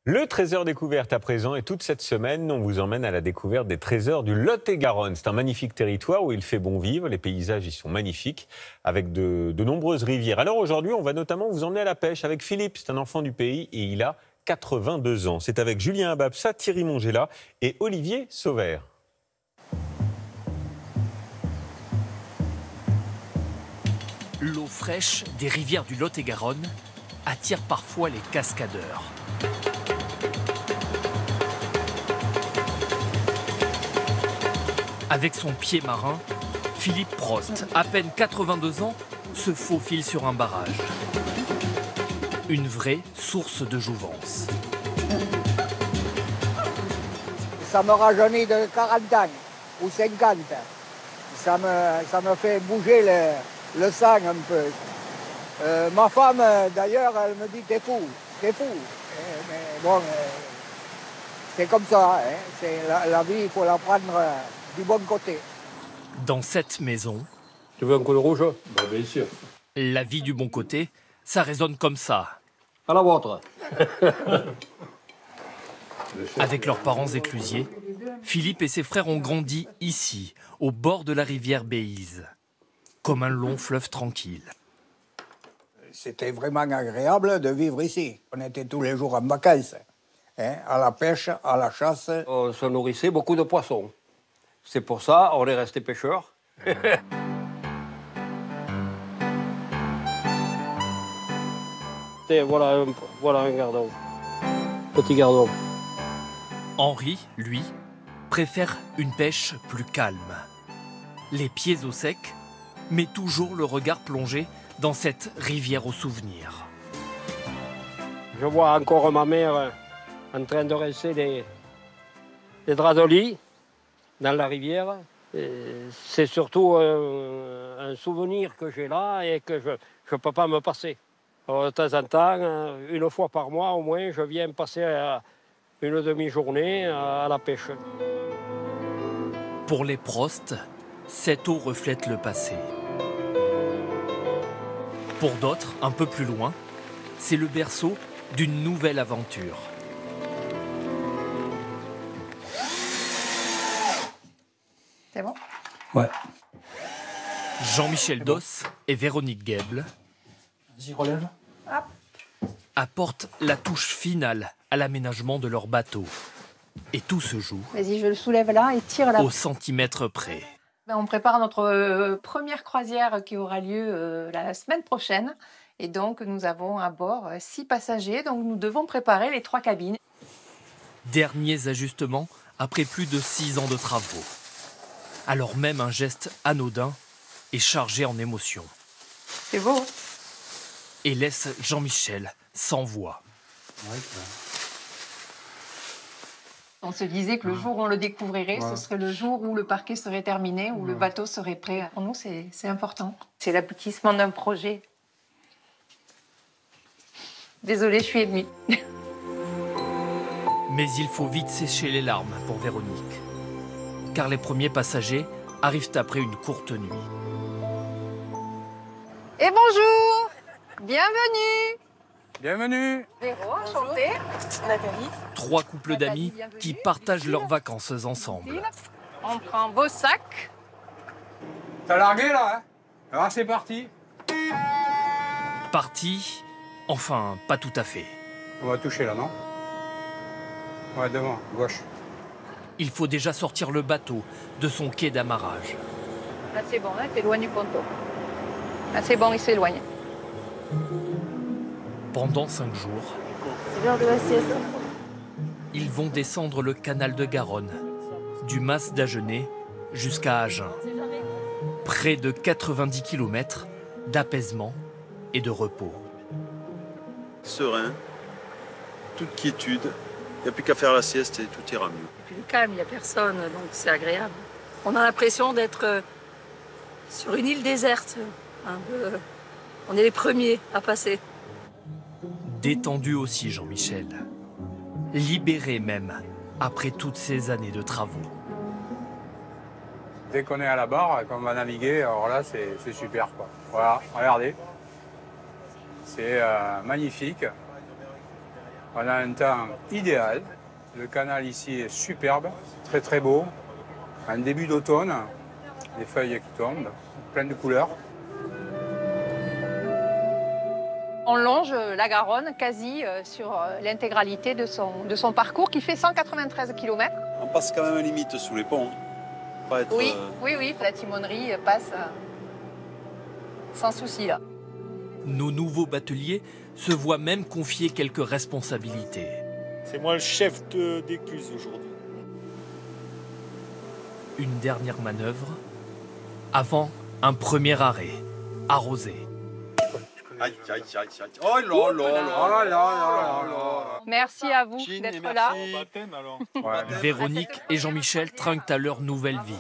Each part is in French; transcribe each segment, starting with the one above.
Le trésor découverte à présent et toute cette semaine, on vous emmène à la découverte des trésors du Lot-et-Garonne. C'est un magnifique territoire où il fait bon vivre, les paysages y sont magnifiques, avec de nombreuses rivières. Alors aujourd'hui, on va notamment vous emmener à la pêche avec Philippe, c'est un enfant du pays et il a 82 ans. C'est avec Julien Ababsa, Thierry Mongella et Olivier Sauvert. L'eau fraîche des rivières du Lot-et-Garonne attire parfois les cascadeurs. Avec son pied marin, Philippe Prost, à peine 82 ans, se faufile sur un barrage. Une vraie source de jouvence. Ça me rajeunit de 40 ans ou 50. Ça me fait bouger le sang un peu. Ma femme, d'ailleurs, elle me dit « t'es fou, t'es fou ». Mais bon, c'est comme ça, hein. C'est la vie, il faut la prendre du bon côté. Dans cette maison, tu veux un coup de rouge? Bah, bien sûr. La vie du bon côté, ça résonne comme ça. À la vôtre. Avec leurs parents éclusiers, Philippe et ses frères ont grandi ici, au bord de la rivière Béise, comme un long fleuve tranquille. C'était vraiment agréable de vivre ici. On était tous les jours en vacances, hein, à la pêche, à la chasse. On se nourrissait beaucoup de poissons. C'est pour ça on est resté pêcheurs. Et voilà un gardon. Petit gardon. Henri, lui, préfère une pêche plus calme. Les pieds au sec, mais toujours le regard plongé dans cette rivière aux souvenirs. Je vois encore ma mère en train de rincer des draps de lit dans la rivière. C'est surtout un souvenir que j'ai là et que je ne peux pas me passer. Alors, de temps en temps, une fois par mois au moins, je viens passer une demi-journée à la pêche. Pour les Prost, cette eau reflète le passé. Pour d'autres, un peu plus loin, c'est le berceau d'une nouvelle aventure. C'est bon? Ouais. Jean-Michel Doss et Véronique Gueble apportent la touche finale à l'aménagement de leur bateau. Et tout se joue Vas-y, je le soulève là et tire là. au centimètre près. On prépare notre première croisière qui aura lieu la semaine prochaine. Et donc, nous avons à bord 6 passagers. Donc, nous devons préparer les 3 cabines. Derniers ajustements après plus de 6 ans de travaux. Alors même un geste anodin est chargé en émotion. C'est beau. Et laisse Jean-Michel sans voix. On se disait que le jour où on le découvrirait, ce serait le jour où le parquet serait terminé, où le bateau serait prêt. Pour nous, c'est important. C'est l'aboutissement d'un projet. Désolée, je suis émue. Mais il faut vite sécher les larmes pour Véronique. Car les premiers passagers arrivent après une courte nuit. Et bonjour! Bienvenue! Bienvenue. Véro, enchantée. Nathalie. 3 couples d'amis qui partagent leurs vacances ensemble. On prend vos sacs. T'as largué là, hein? Alors c'est parti. Parti, enfin pas tout à fait. On va toucher là, non? Ouais, devant, gauche. Il faut déjà sortir le bateau de son quai d'amarrage. Là, c'est bon, là, t'es loin du ponton. Là, c'est bon, il s'éloigne. Pendant 5 jours, C'est l'heure de la sieste. ils vont descendre le canal de Garonne, du Mas d'Agenais jusqu'à Agen. Près de 90 km d'apaisement et de repos. Serein, toute quiétude, il n'y a plus qu'à faire la sieste et tout ira mieux. Plus calme, il n'y a personne, donc c'est agréable. On a l'impression d'être sur une île déserte. On est les premiers à passer. Détendu aussi Jean-Michel. Libéré même, après toutes ces années de travaux. Dès qu'on est à la barre, qu'on va naviguer, alors là, c'est super, quoi. Voilà, regardez. C'est magnifique. On a un temps idéal. Le canal ici est superbe, très très beau. En début d'automne, les feuilles qui tombent, plein de couleurs. On longe la Garonne quasi sur l'intégralité de son parcours qui fait 193 km. On passe quand même limite sous les ponts. Pas être, Oui, la timonerie passe sans souci là. Nos nouveaux bateliers se voient même confier quelques responsabilités. C'est moi le chef d'écluse aujourd'hui. Une dernière manœuvre, avant un premier arrêt, arrosé. Aïe, aïe, aïe, aïe. Oh là là là là là là. Merci à vous d'être là. Véronique et Jean-Michel trinquent à leur nouvelle vie.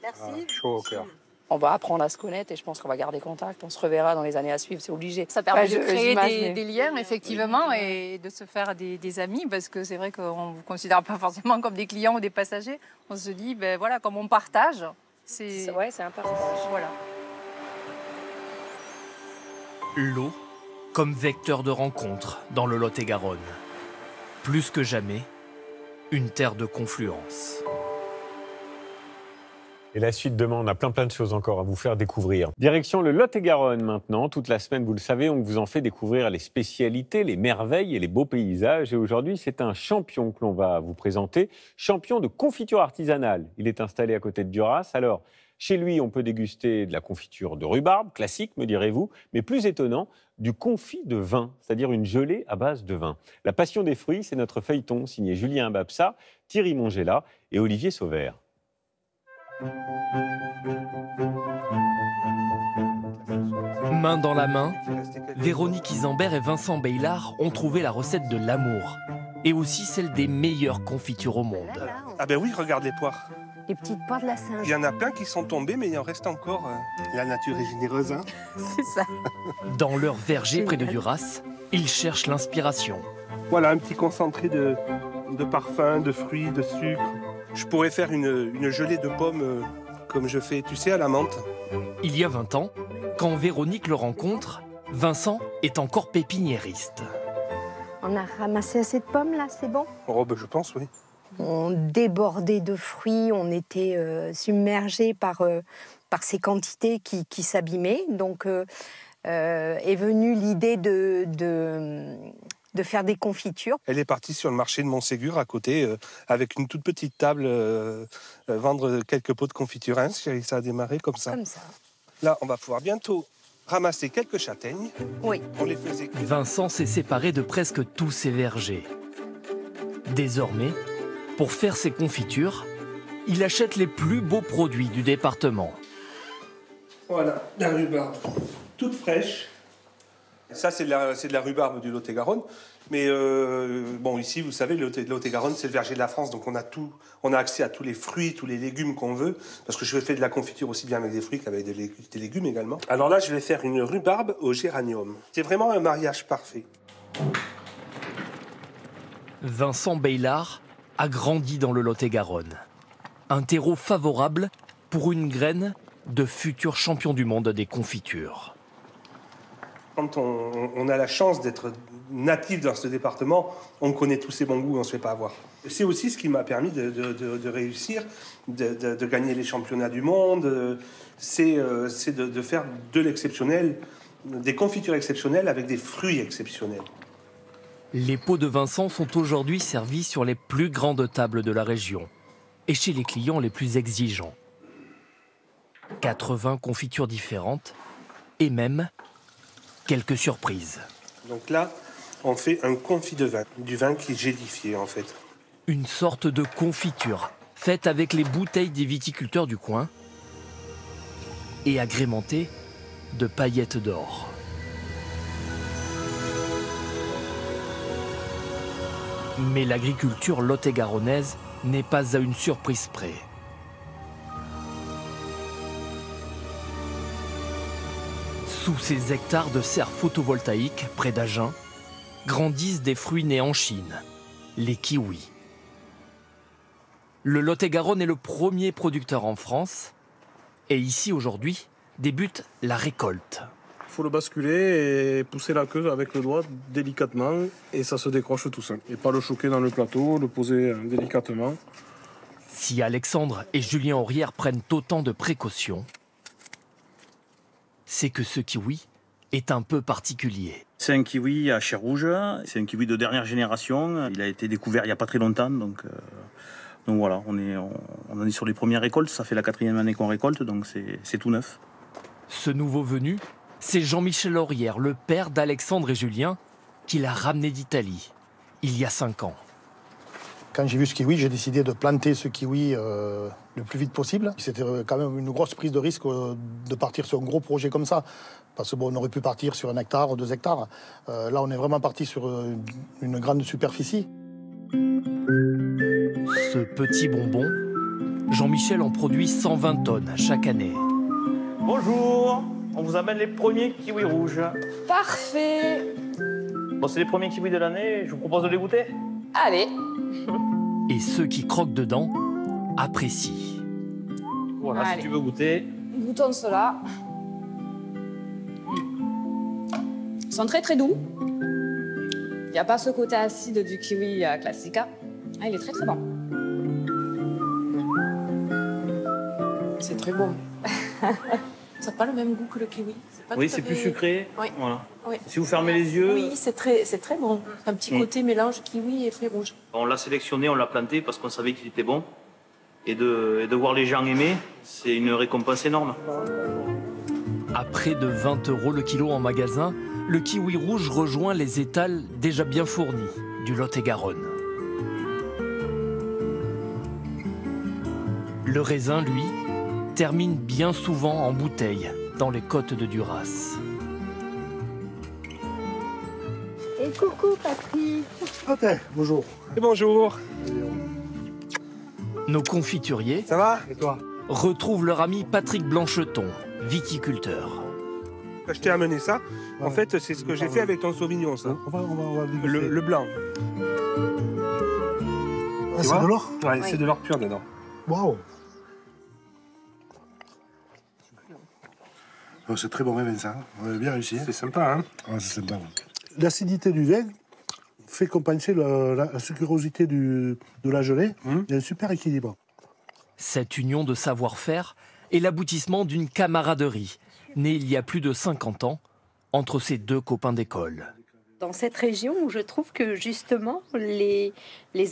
Merci. Chaud au cœur. On va apprendre à se connaître et je pense qu'on va garder contact. On se reverra dans les années à suivre, c'est obligé. Ça permet de créer des liens, effectivement, et de se faire des amis, parce que c'est vrai qu'on ne vous considère pas forcément comme des clients ou des passagers. On se dit, ben voilà, comme on partage, c'est un partage. Voilà. L'eau comme vecteur de rencontre dans le Lot-et-Garonne. Plus que jamais, une terre de confluence. Et la suite demain, on a plein de choses encore à vous faire découvrir. Direction le Lot-et-Garonne maintenant. Toute la semaine, vous le savez, on vous en fait découvrir les spécialités, les merveilles et les beaux paysages. Et aujourd'hui, c'est un champion que l'on va vous présenter, champion de confiture artisanale. Il est installé à côté de Duras. Alors, chez lui, on peut déguster de la confiture de rhubarbe, classique, me direz-vous, mais plus étonnant, du confit de vin, c'est-à-dire une gelée à base de vin. La passion des fruits, c'est notre feuilleton signé Julien Babsa, Thierry Mongella et Olivier Sauvert. Main dans la main, Véronique Isambert et Vincent Beillard ont trouvé la recette de l'amour et aussi celle des meilleures confitures au monde. Ah ben oui, regarde les poires. Les petites poires de la Sainte. Il y en a plein qui sont tombés, mais il en reste encore. La nature est généreuse, hein. C'est ça. Dans leur verger près de Duras, ils cherchent l'inspiration. Voilà, un petit concentré de parfum, de fruits, de sucre. Je pourrais faire une gelée de pommes comme je fais, tu sais, à la menthe. Il y a 20 ans, quand Véronique le rencontre, Vincent est encore pépiniériste. On a ramassé assez de pommes, là, c'est bon? Oh, ben, je pense, oui. On débordait de fruits, on était submergés par ces quantités qui s'abîmaient. Donc est venue l'idée de faire des confitures. Elle est partie sur le marché de Montségur à côté, avec une toute petite table, vendre quelques pots de confiture. Hein, ça a démarré comme ça. Comme ça. Là, on va pouvoir bientôt ramasser quelques châtaignes. Oui. On les faisait... Vincent s'est séparé de presque tous ses vergers. Désormais, pour faire ses confitures, il achète les plus beaux produits du département. Voilà, la rhubarbe toute fraîche. Ça, c'est de la rhubarbe du Lot-et-Garonne. Mais bon, ici, vous savez, le Lot-et-Garonne, c'est le verger de la France. Donc, on a accès à tous les fruits, tous les légumes qu'on veut. Parce que je fais de la confiture aussi bien avec des fruits qu'avec des légumes également. Alors là, je vais faire une rhubarbe au géranium. C'est vraiment un mariage parfait. Vincent Beillard a grandi dans le Lot-et-Garonne. Un terreau favorable pour une graine de futur champion du monde des confitures. Quand on a la chance d'être natif dans ce département, on connaît tous ces bons goûts, on ne se fait pas avoir. C'est aussi ce qui m'a permis de réussir, de gagner les championnats du monde. C'est de faire de l'exceptionnel, des confitures exceptionnelles avec des fruits exceptionnels. Les pots de Vincent sont aujourd'hui servis sur les plus grandes tables de la région et chez les clients les plus exigeants. 80 confitures différentes et même quelques surprises. Donc là, on fait un confit de vin, du vin qui est gélifié en fait. Une sorte de confiture faite avec les bouteilles des viticulteurs du coin et agrémentée de paillettes d'or. Mais l'agriculture lot-et-garonnaise n'est pas à une surprise près. Sous ces hectares de serres photovoltaïques près d'Agen, grandissent des fruits nés en Chine, les kiwis. Le Lot-et-Garonne est le premier producteur en France et ici aujourd'hui débute la récolte. faut le basculer et pousser la queue avec le doigt délicatement et ça se décroche tout seul. Et pas le choquer dans le plateau, le poser délicatement. Si Alexandre et Julien Aurière prennent autant de précautions, c'est que ce kiwi est un peu particulier. C'est un kiwi à chair rouge, c'est un kiwi de dernière génération. Il a été découvert il n'y a pas très longtemps, donc voilà, on est sur les premières récoltes. Ça fait la 4e année qu'on récolte, donc c'est tout neuf. Ce nouveau venu, c'est Jean-Michel Aurière, le père d'Alexandre et Julien, qui l'a ramené d'Italie, il y a 5 ans. Quand j'ai vu ce kiwi, j'ai décidé de planter ce kiwi le plus vite possible. C'était quand même une grosse prise de risque de partir sur un gros projet comme ça. Parce que bon, on aurait pu partir sur 1 hectare ou 2 hectares. Là, on est vraiment parti sur une grande superficie. Ce petit bonbon, Jean-Michel en produit 120 tonnes chaque année. Bonjour, on vous amène les premiers kiwis rouges. Parfait. Bon, c'est les premiers kiwis de l'année, je vous propose de les goûter. Allez. Et ceux qui croquent dedans apprécient. Voilà, Allez. si tu veux goûter. Goûtons cela. Ils sont très très doux. Il n'y a pas ce côté acide du kiwi classique. Ah, il est très très bon. C'est très bon. Ça n'a pas le même goût que le kiwi. Oui, c'est plus sucré. Oui. Voilà. Oui. Si vous fermez les yeux... Oui, c'est très bon. Un petit côté mélange kiwi et fruits rouges. On l'a sélectionné, on l'a planté parce qu'on savait qu'il était bon. Et de voir les gens aimer, c'est une récompense énorme. À près de 20 € le kilo en magasin, le kiwi rouge rejoint les étals déjà bien fournis du Lot-et-Garonne. Le raisin, lui, termine bien souvent en bouteille dans les côtes de Duras. Et coucou Patrick. Ok, bonjour. Et bonjour. Nos confituriers Ça va? Et toi? retrouvent leur ami Patrick Blancheton, viticulteur. Je t'ai amené ça. En fait, c'est ce que j'ai fait avec ton Sauvignon, ça. On va Le blanc. Ah, c'est de l'or? Ouais, c'est de l'or pur dedans. Waouh. Oh, c'est très bon, Vincent. On a bien réussi. C'est sympa, hein? Ah, c'est sympa. L'acidité du vin fait compenser la sucrosité de la gelée. Il y a un super équilibre. Cette union de savoir-faire est l'aboutissement d'une camaraderie, née il y a plus de 50 ans, entre ces deux copains d'école. Dans cette région où je trouve que justement les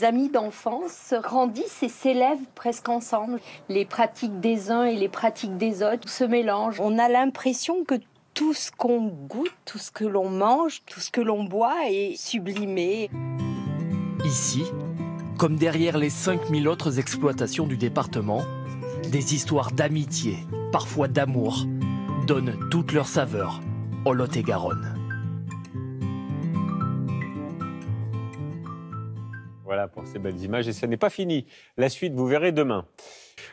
amis d'enfance grandissent et s'élèvent presque ensemble. Les pratiques des uns et les pratiques des autres se mélangent. On a l'impression que tout ce qu'on goûte, tout ce que l'on mange, tout ce que l'on boit est sublimé. Ici, comme derrière les 5000 autres exploitations du département, des histoires d'amitié, parfois d'amour, donnent toute leur saveur au Lot-et-Garonne. Voilà pour ces belles images. Et ça n'est pas fini. La suite, vous verrez demain.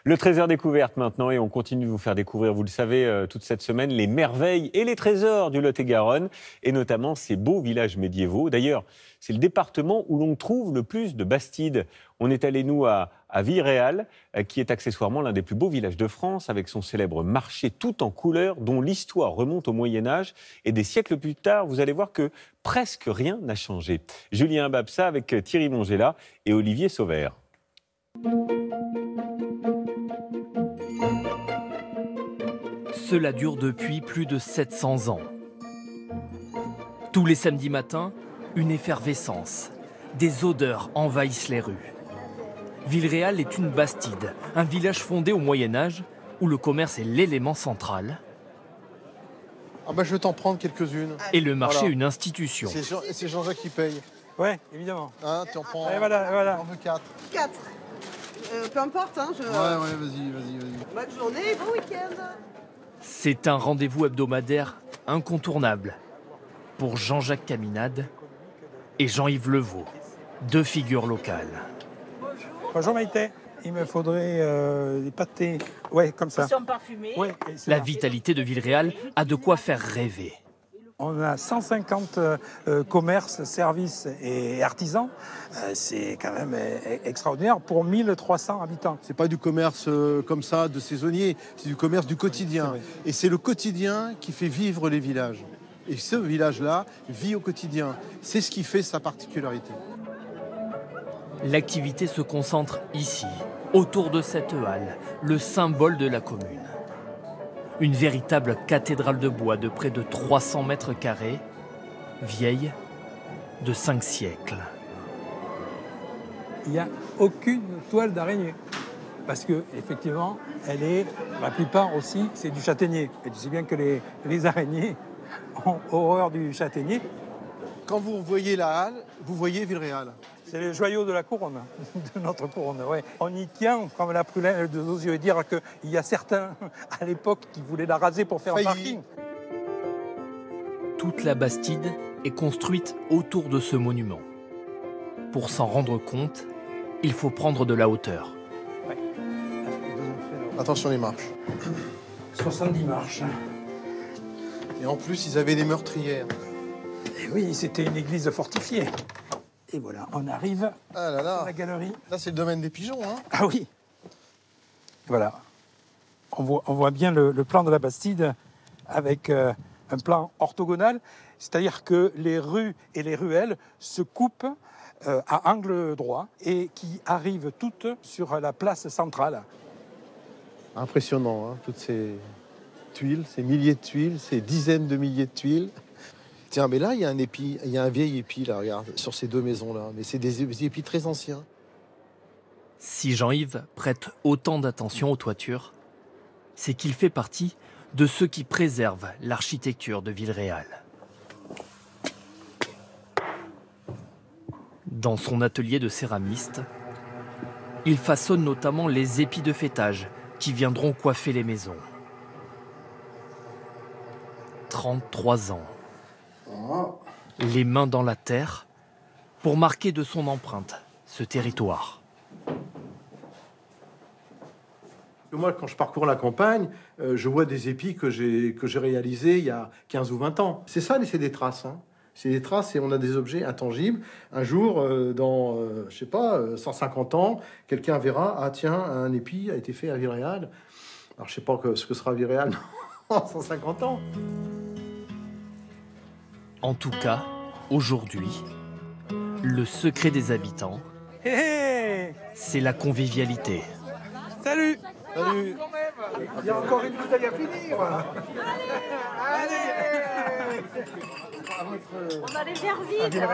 Le trésor découverte maintenant, et on continue de vous faire découvrir, vous le savez, toute cette semaine, les merveilles et les trésors du Lot-et-Garonne, et notamment ces beaux villages médiévaux. D'ailleurs, c'est le département où l'on trouve le plus de bastides. On est allé, nous, à Villeréal, qui est accessoirement l'un des plus beaux villages de France, avec son célèbre marché tout en couleurs, dont l'histoire remonte au Moyen-Âge. Et des siècles plus tard, vous allez voir que presque rien n'a changé. Julien Babsa avec Thierry Mongella et Olivier Sauvert. Cela dure depuis plus de 700 ans. Tous les samedis matins, une effervescence. Des odeurs envahissent les rues. Villeréal est une bastide, un village fondé au Moyen-Âge où le commerce est l'élément central. Ah bah je vais t'en prendre quelques-unes. Et le marché Voilà. une institution. C'est Jean-Jacques qui paye. Ouais, évidemment. Hein, tu en prends. Allez, voilà. On veut 4. 4. Peu importe, hein. Ouais, vas-y. Bonne journée, bon week-end. C'est un rendez-vous hebdomadaire incontournable pour Jean-Jacques Caminade et Jean-Yves Levaux, deux figures locales. Bonjour Maïté. Il me faudrait des pâtés. Ouais, comme ça. Ils sont parfumés. Ouais, La vitalité de Villeréal a de quoi faire rêver. On a 150 commerces, services et artisans. C'est quand même extraordinaire pour 1300 habitants. C'est pas du commerce comme ça, de saisonnier, c'est du commerce du quotidien. Et c'est le quotidien qui fait vivre les villages. Et ce village-là vit au quotidien. C'est ce qui fait sa particularité. L'activité se concentre ici, autour de cette halle, le symbole de la commune. Une véritable cathédrale de bois de près de 300 mètres carrés, vieille de 5 siècles. Il n'y a aucune toile d'araignée. Parce que effectivement, elle est, la plupart aussi, c'est du châtaignier. Et tu sais bien que les araignées ont horreur du châtaignier. Quand vous voyez la halle, vous voyez Villeréal. C'est le joyau de la couronne, de notre couronne. Ouais. On y tient comme la prunelle de nos yeux et dire qu'il y a certains à l'époque qui voulaient la raser pour faire un parking. Toute la Bastide est construite autour de ce monument. Pour s'en rendre compte, il faut prendre de la hauteur. Ouais. Attention les marches. 70 marches. Et en plus, ils avaient des meurtrières. Et oui, c'était une église fortifiée. Et voilà, on arrive sur la galerie. Là, c'est le domaine des pigeons, hein? Ah oui. Voilà. On voit bien le plan de la Bastide avec un plan orthogonal, c'est-à-dire que les rues et les ruelles se coupent à angle droit et qui arrivent toutes sur la place centrale. Impressionnant, hein, toutes ces tuiles, ces milliers de tuiles, ces dizaines de milliers de tuiles. Tiens, mais là, il y a un épi, il y a un vieil épi, là, regarde, sur ces deux maisons-là. Mais c'est des épis très anciens. Si Jean-Yves prête autant d'attention aux toitures, c'est qu'il fait partie de ceux qui préservent l'architecture de Villeréal. Dans son atelier de céramiste, il façonne notamment les épis de fêtage qui viendront coiffer les maisons. 33 ans. Les mains dans la terre pour marquer de son empreinte ce territoire. Moi, quand je parcours la campagne, je vois des épis que j'ai réalisés il y a 15 ou 20 ans. C'est ça, c'est des traces. Hein. C'est des traces et on a des objets intangibles. Un jour, dans, je sais pas, 150 ans, quelqu'un verra, ah tiens, un épi a été fait à Villeréal. Alors, je sais pas ce que sera Villeréal dans 150 ans. En tout cas, aujourd'hui, le secret des habitants, c'est la convivialité. Salut! Salut! Il y a encore une bouteille à finir! Allez! On a les verres vides.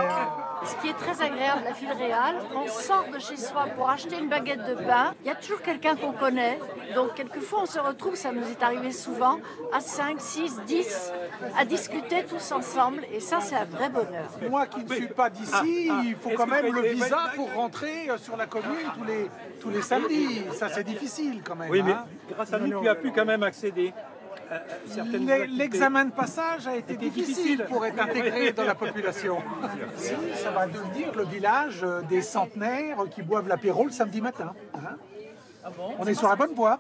Ce qui est très agréable à Villeréal, on sort de chez soi pour acheter une baguette de pain. Il y a toujours quelqu'un qu'on connaît. Donc quelquefois on se retrouve, ça nous est arrivé souvent, à 5, 6, 10, à discuter tous ensemble. Et ça, c'est un vrai bonheur. Moi qui ne suis pas d'ici, il faut quand même le visa pour rentrer sur la commune tous les samedis. Ça, c'est difficile quand même. Oui, mais hein. grâce à nous, tu as pu quand même accéder. L'examen de passage a été difficile pour être intégré dans la population. Si, ça va devenir le village des centenaires qui boivent l'apéro le samedi matin. Hein. On est sur la bonne voie.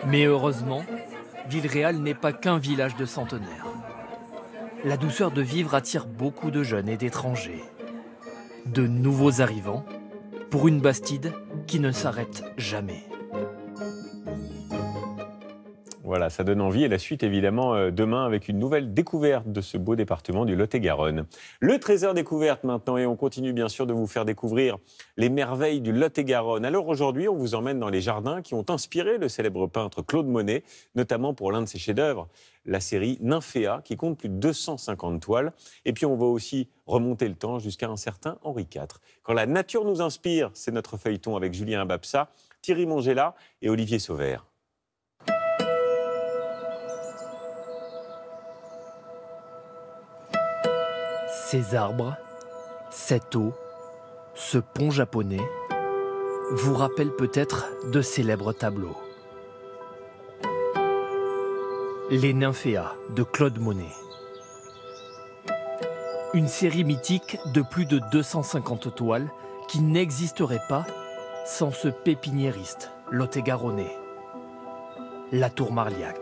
Mais heureusement, Villeréal n'est pas qu'un village de centenaires. La douceur de vivre attire beaucoup de jeunes et d'étrangers. De nouveaux arrivants pour une Bastide qui ne s'arrête jamais. Voilà, ça donne envie. Et la suite, évidemment, demain avec une nouvelle découverte de ce beau département du Lot-et-Garonne. Le trésor découverte maintenant, et on continue bien sûr de vous faire découvrir les merveilles du Lot-et-Garonne. Alors aujourd'hui, on vous emmène dans les jardins qui ont inspiré le célèbre peintre Claude Monet, notamment pour l'un de ses chefs-d'œuvre, la série Nymphéa, qui compte plus de 250 toiles. Et puis on va aussi remonter le temps jusqu'à un certain Henri IV. Quand la nature nous inspire, c'est notre feuilleton avec Julien Babsa, Thierry Mongella et Olivier Sauvert. Ces arbres, cette eau, ce pont japonais vous rappellent peut-être de célèbres tableaux. Les Nymphéas de Claude Monet. Une série mythique de plus de 250 toiles qui n'existerait pas sans ce pépiniériste lot-et-garonnais, Latour Marliac.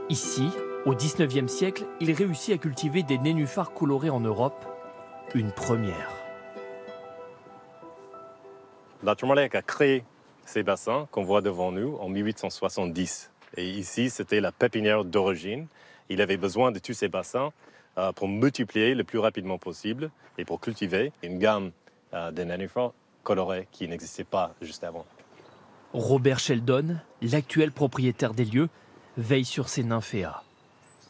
Ici, au XIXe siècle, il réussit à cultiver des nénuphars colorés en Europe, une première. La Tourmalet a créé ces bassins qu'on voit devant nous en 1870. Et ici, c'était la pépinière d'origine. Il avait besoin de tous ces bassins pour multiplier le plus rapidement possible et pour cultiver une gamme de nénuphars colorés qui n'existait pas juste avant. Robert Sheldon, l'actuel propriétaire des lieux, veille sur ces nymphéas.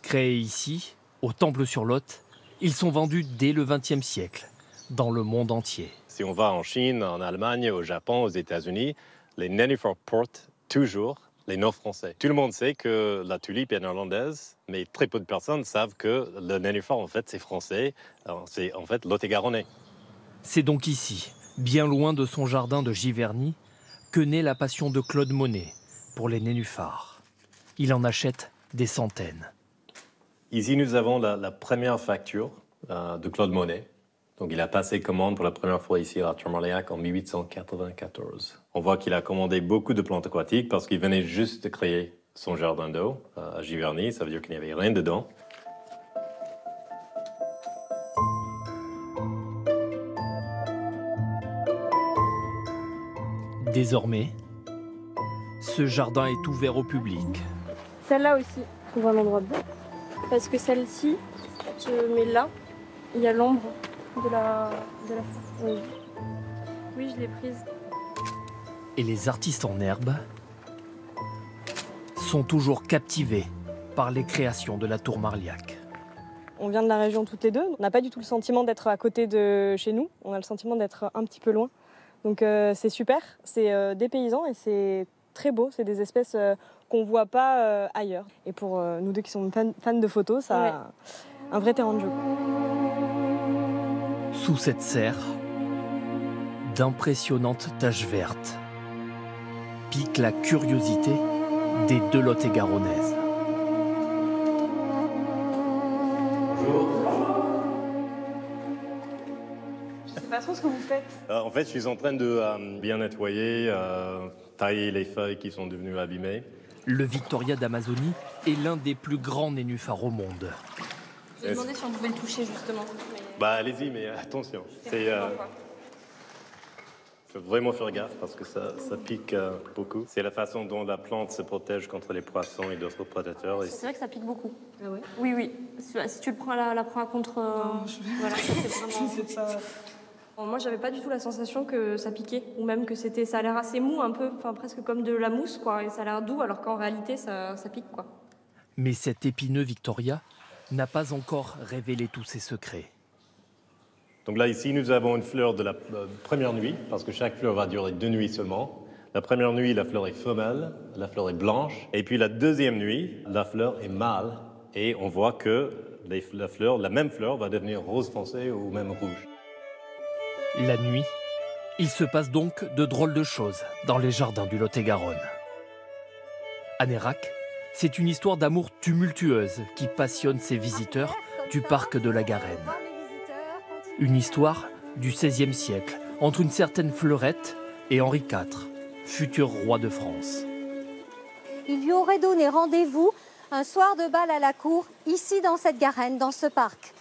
Créés ici, au Temple-sur-Lot, ils sont vendus dès le XXe siècle, dans le monde entier. Si on va en Chine, en Allemagne, au Japon, aux États-Unis, les nénuphars portent toujours les noms français. Tout le monde sait que la tulipe est néerlandaise, mais très peu de personnes savent que le nénuphar, en fait, c'est français. C'est en fait lot-et-garonnais. C'est donc ici, bien loin de son jardin de Giverny, que naît la passion de Claude Monet pour les nénuphars. Il en achète des centaines. Ici, nous avons la première facture de Claude Monet. Donc, il a passé commande pour la première fois ici à Tourmaléac en 1894. On voit qu'il a commandé beaucoup de plantes aquatiques parce qu'il venait juste de créer son jardin d'eau à Giverny. Ça veut dire qu'il n'y avait rien dedans. Désormais, ce jardin est ouvert au public. Celle-là aussi, trouve un endroit bien. Parce que celle-ci, tu mets là, il y a l'ombre de la oui. Oui, je l'ai prise. Et les artistes en herbe sont toujours captivés par les créations de la Tour Marliac. On vient de la région toutes les deux. On n'a pas du tout le sentiment d'être à côté de chez nous. On a le sentiment d'être un petit peu loin. Donc c'est super, c'est dépaysant et c'est très beau. C'est des espèces qu'on ne voit pas ailleurs. Et pour nous deux qui sommes fans de photos, ça a un vrai terrain de jeu. Sous cette serre, d'impressionnantes taches vertes piquent la curiosité des deux Lot-et-Garonnaises. Je sais pas trop ce que vous faites. En fait, je suis en train de bien nettoyer, tailler les feuilles qui sont devenues abîmées. Le Victoria d'Amazonie est l'un des plus grands nénuphars au monde. Je me demandais si on pouvait le toucher justement. Mais... Bah allez-y, mais attention. Faut vraiment faire gaffe parce que ça pique beaucoup. C'est la façon dont la plante se protège contre les poissons et d'autres prédateurs. C'est vrai que ça pique beaucoup. Ah ouais. Oui, oui. Si tu le prends la prends à contre... voilà, ça c'est vraiment... Moi, j'avais pas du tout la sensation que ça piquait, ou même que ça a l'air assez mou un peu, enfin presque comme de la mousse, quoi, et ça a l'air doux, alors qu'en réalité, ça pique, quoi. Mais cet épineux Victoria n'a pas encore révélé tous ses secrets. Donc là, ici, nous avons une fleur de la première nuit, parce que chaque fleur va durer 2 nuits seulement. La première nuit, la fleur est femelle, la fleur est blanche. Et puis la deuxième nuit, la fleur est mâle. Et on voit que la même fleur va devenir rose foncé ou même rouge. La nuit, il se passe donc de drôles de choses dans les jardins du Lot-et-Garonne. À Nérac, c'est une histoire d'amour tumultueuse qui passionne ses visiteurs du parc de la Garenne. Une histoire du XVIe siècle, entre une certaine Fleurette et Henri IV, futur roi de France. Il lui aurait donné rendez-vous un soir de bal à la cour, ici dans cette Garenne, dans ce parc.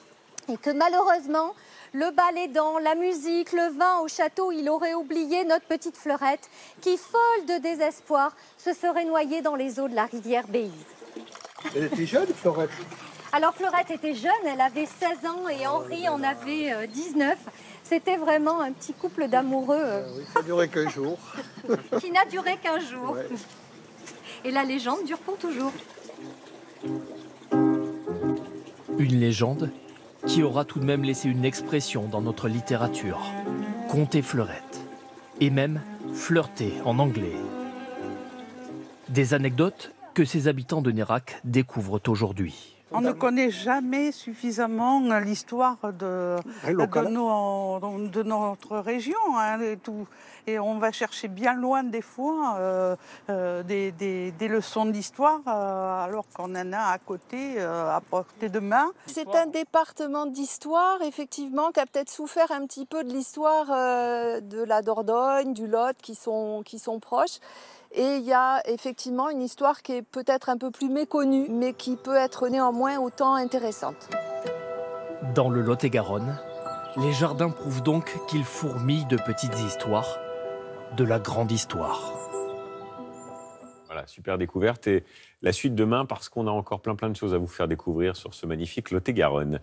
Et que malheureusement, le bal aidant, la musique, le vin au château, il aurait oublié notre petite Fleurette, qui, folle de désespoir, se serait noyée dans les eaux de la rivière Béise. Elle était jeune, Fleurette? Alors Fleurette était jeune, elle avait 16 ans et Henri en avait 19. C'était vraiment un petit couple d'amoureux. Oui, ça n'a duré qu'un jour. Qui n'a duré qu'un jour. Ouais. Et la légende dure pour toujours. Une légende qui aura tout de même laissé une expression dans notre littérature. Conter Fleurette. Et même flirter en anglais. Des anecdotes que ces habitants de Nérac découvrent aujourd'hui. On ne connaît jamais suffisamment l'histoire de notre région. Hein, et on va chercher bien loin des fois des leçons d'histoire alors qu'on en a à côté, à portée de main. C'est un département d'histoire, effectivement, qui a peut-être souffert un petit peu de l'histoire de la Dordogne, du Lot, qui sont proches. Et il y a effectivement une histoire qui est peut-être un peu plus méconnue, mais qui peut être néanmoins autant intéressante. Dans le Lot-et-Garonne, les jardins prouvent donc qu'ils fourmillent de petites histoires, de la grande histoire. Voilà, super découverte. Et la suite demain, parce qu'on a encore plein de choses à vous faire découvrir sur ce magnifique Lot-et-Garonne.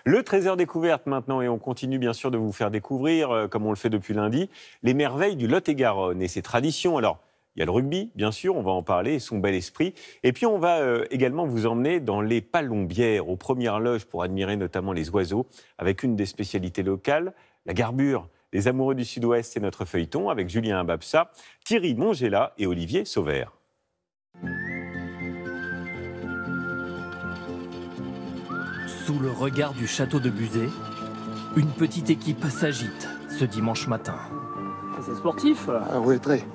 Le Trésor découverte maintenant, et on continue bien sûr de vous faire découvrir, comme on le fait depuis lundi, les merveilles du Lot-et-Garonne et ses traditions. Alors, il y a le rugby, bien sûr, on va en parler, et son bel esprit. Et puis, on va également vous emmener dans les Palombières, aux premières loges, pour admirer notamment les oiseaux, avec une des spécialités locales, la garbure. Les amoureux du Sud-Ouest, c'est notre feuilleton, avec Julien Ababsa, Thierry Mongela et Olivier Sauvert. Sous le regard du château de Buzet, une petite équipe s'agite ce dimanche matin. C'est sportif? Ah oui, très.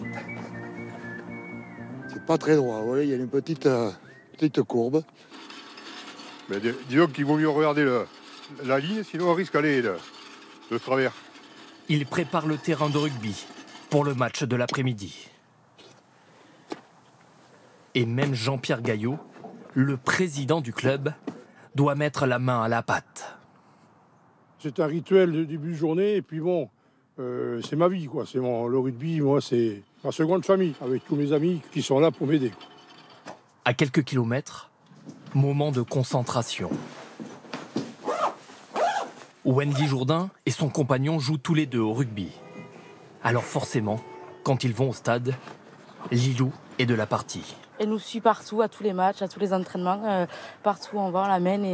C'est pas très droit, vous voyez, il y a une petite courbe. Mais disons qu'il vaut mieux regarder la ligne, sinon on risque d'aller de travers. Il prépare le terrain de rugby pour le match de l'après-midi. Et même Jean-Pierre Gaillot, le président du club, doit mettre la main à la pâte. C'est un rituel de début de journée, et puis bon, c'est ma vie, quoi. Le rugby, moi, c'est ma seconde famille, avec tous mes amis qui sont là pour m'aider. À quelques kilomètres, moment de concentration. Wendy Jourdain et son compagnon jouent tous les deux au rugby. Alors forcément, quand ils vont au stade, Lilou est de la partie. Elle nous suit partout, à tous les matchs, à tous les entraînements. Partout où on va, on l'amène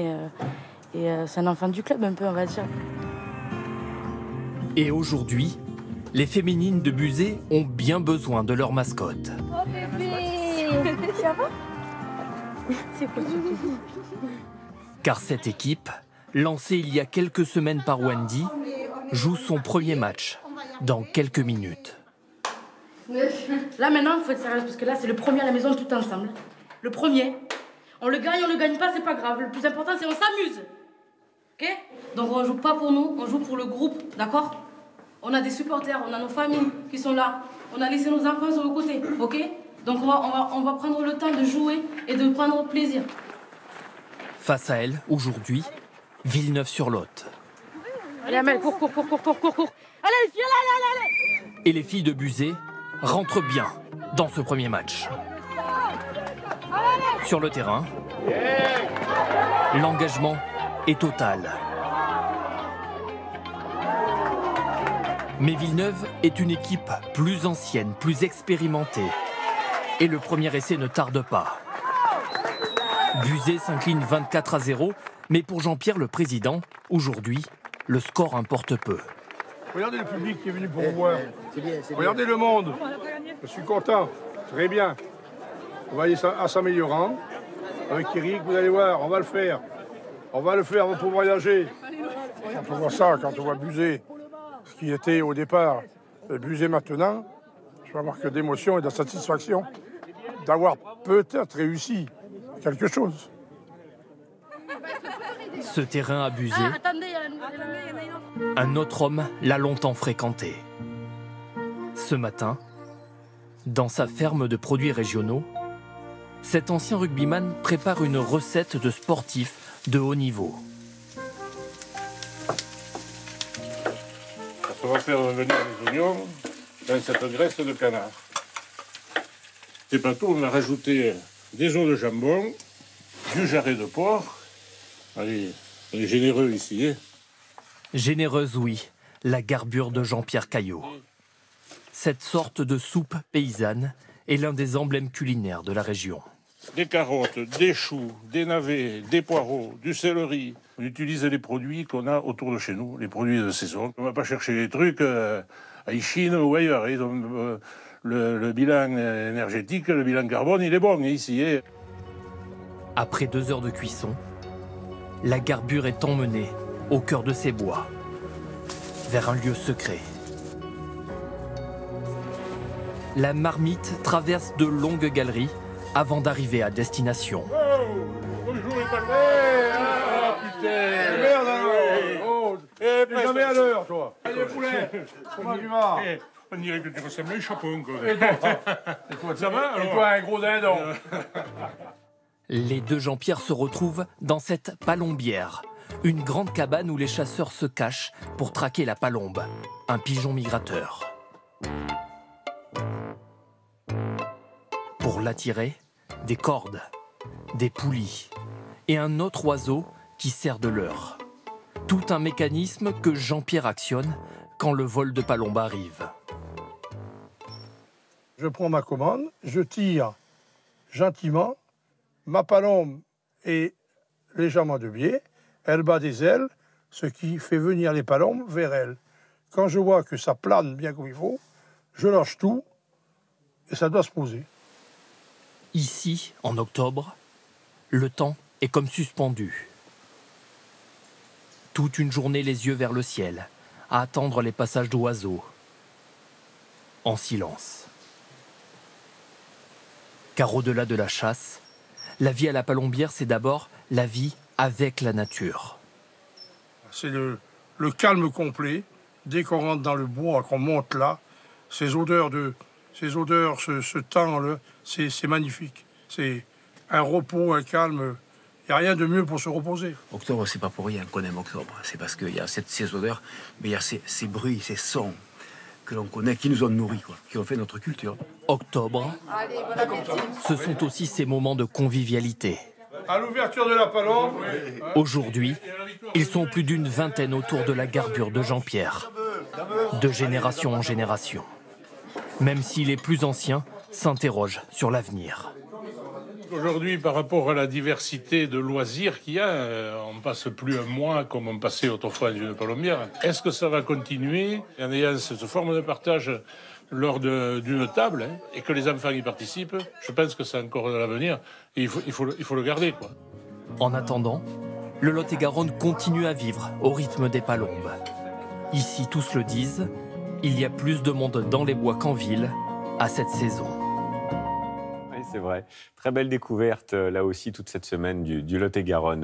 et c'est un enfant du club un peu, on va dire. Et aujourd'hui, les féminines de Buzet ont bien besoin de leur mascotte. Oh bébé, ça va? C'est quoi tout? Car cette équipe, lancée il y a quelques semaines par Wendy, joue son premier match dans quelques minutes. Là maintenant, il faut être sérieux parce que là c'est le premier à la maison tout ensemble. Le premier. On le gagne pas, c'est pas grave. Le plus important c'est on s'amuse. Ok? Donc on joue pas pour nous, on joue pour le groupe, d'accord? On a des supporters, on a nos familles qui sont là. On a laissé nos enfants sur le côté, ok? Donc on va prendre le temps de jouer et de prendre plaisir. Face à elle, aujourd'hui, Villeneuve-sur-Lot. Allez Amel, cours. Allez les filles, allez. Et les filles de Buzet rentrent bien dans ce premier match. Sur le terrain, l'engagement est total. Mais Villeneuve est une équipe plus ancienne, plus expérimentée. Et le premier essai ne tarde pas. Buzet s'incline 24-0, mais pour Jean-Pierre, le président, aujourd'hui, le score importe peu. Regardez le public qui est venu pour vous voir. Regardez le monde. Je suis content. Très bien. On va aller à s'améliorant. Avec Eric, vous allez voir, on va le faire. On va pouvoir voyager. Quand on voit ça, quand on voit Buzet, ce qui était au départ, Buzet maintenant, je vais avoir que d'émotion et de satisfaction d'avoir peut-être réussi quelque chose. Ce terrain à Buzet, un autre homme l'a longtemps fréquenté. Ce matin, dans sa ferme de produits régionaux, cet ancien rugbyman prépare une recette de sportif de haut niveau. On va faire revenir les oignons dans cette graisse de canard. Ces plateaux, on a rajouté des os de jambon, du jarret de porc. Allez, on est généreux ici. Hein. Généreuse, oui, la garbure de Jean-Pierre Caillot. Cette sorte de soupe paysanne est l'un des emblèmes culinaires de la région. Des carottes, des choux, des navets, des poireaux, du céleri. On utilise les produits qu'on a autour de chez nous, les produits de saison. On ne va pas chercher les trucs à Chine ou ailleurs. Le bilan énergétique, le bilan carbone, il est bon ici. Hein. Après 2 heures de cuisson, la garbure est emmenée au cœur de ces bois, vers un lieu secret. La marmite traverse de longues galeries avant d'arriver à destination. Bonjour les palmiers. Ah putain. Merde alors. T'es jamais à l'heure, toi. les poulets. Comment tu vas? On dirait que tu ressembles à un chapon, quoi. Et toi, ça va? Et toi, un gros dindon. Les deux Jean-Pierre se retrouvent dans cette palombière, une grande cabane où les chasseurs se cachent pour traquer la palombe, un pigeon migrateur. Pour l'attirer, des cordes, des poulies et un autre oiseau qui sert de leurre. Tout un mécanisme que Jean-Pierre actionne quand le vol de palombe arrive. Je prends ma commande, je tire gentiment, ma palombe est légèrement de biais, elle bat des ailes, ce qui fait venir les palombes vers elle. Quand je vois que ça plane bien comme il faut, je lâche tout et ça doit se poser. Ici, en octobre, le temps est comme suspendu. Toute une journée les yeux vers le ciel, à attendre les passages d'oiseaux, en silence. Car au-delà de la chasse, la vie à la palombière, c'est d'abord la vie avec la nature. C'est le calme complet. Dès qu'on rentre dans le bois, qu'on monte là, ces odeurs, ce temps-là, c'est magnifique. C'est un repos, un calme. Il n'y a rien de mieux pour se reposer. Octobre, c'est pas pour rien qu'on aime octobre. C'est parce qu'il y a ces odeurs, mais il y a ces bruits, ces sons que l'on connaît, qui nous ont nourris, quoi, qui ont fait notre culture. Octobre, ce sont aussi ces moments de convivialité. À l'ouverture de la palombe. Aujourd'hui, ils sont plus d'une vingtaine autour de la garbure de Jean-Pierre, de génération en génération. Même si les plus anciens s'interrogent sur l'avenir. Aujourd'hui, par rapport à la diversité de loisirs qu'il y a, on ne passe plus un mois comme on passait autrefois dans une palombière. Est-ce que ça va continuer en ayant cette forme de partage lors d'une table, hein, et que les enfants y participent? Je pense que c'est encore de l'avenir et il faut le garder, quoi. En attendant, le Lot-et-Garonne continue à vivre au rythme des palombes. Ici, tous le disent, il y a plus de monde dans les bois qu'en ville à cette saison. Oui, c'est vrai. Très belle découverte, là aussi, toute cette semaine du Lot-et-Garonne.